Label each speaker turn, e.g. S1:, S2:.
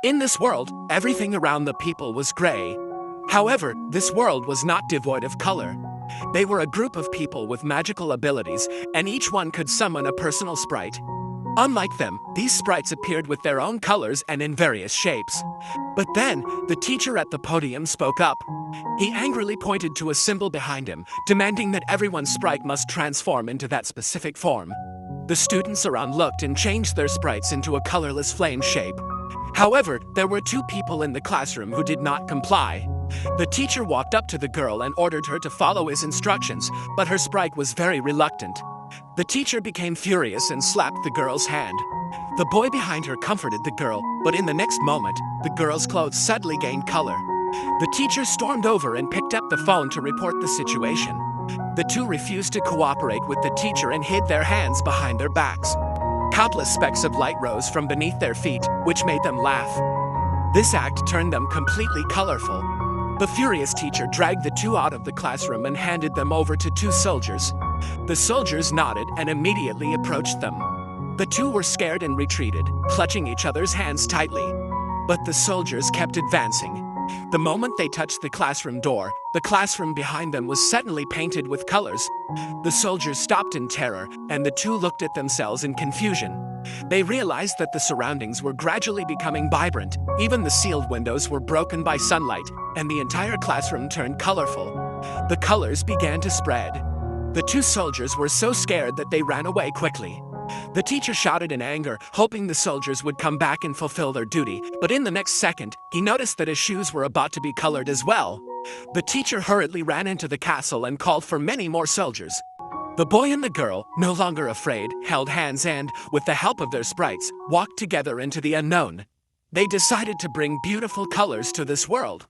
S1: In this world, everything around the people was gray. However, this world was not devoid of color. They were a group of people with magical abilities, and each one could summon a personal sprite. Unlike them, these sprites appeared with their own colors and in various shapes. But then, the teacher at the podium spoke up. He angrily pointed to a symbol behind him, demanding that everyone's sprite must transform into that specific form. The students around looked and changed their sprites into a colorless flame shape. However, there were two people in the classroom who did not comply. The teacher walked up to the girl and ordered her to follow his instructions, but her sprite was very reluctant. The teacher became furious and slapped the girl's hand. The boy behind her comforted the girl, but in the next moment, the girl's clothes suddenly gained color. The teacher stormed over and picked up the phone to report the situation. The two refused to cooperate with the teacher and hid their hands behind their backs. Countless specks of light rose from beneath their feet, which made them laugh. This act turned them completely colorful. The furious teacher dragged the two out of the classroom and handed them over to two soldiers. The soldiers nodded and immediately approached them. The two were scared and retreated, clutching each other's hands tightly. But the soldiers kept advancing. The moment they touched the classroom door, the classroom behind them was suddenly painted with colors. The soldiers stopped in terror, and the two looked at themselves in confusion. They realized that the surroundings were gradually becoming vibrant. Even the sealed windows were broken by sunlight, and the entire classroom turned colorful. The colors began to spread. The two soldiers were so scared that they ran away quickly. The teacher shouted in anger, hoping the soldiers would come back and fulfill their duty, but in the next second, he noticed that his shoes were about to be colored as well. The teacher hurriedly ran into the castle and called for many more soldiers. The boy and the girl, no longer afraid, held hands and, with the help of their sprites, walked together into the unknown. They decided to bring beautiful colors to this world.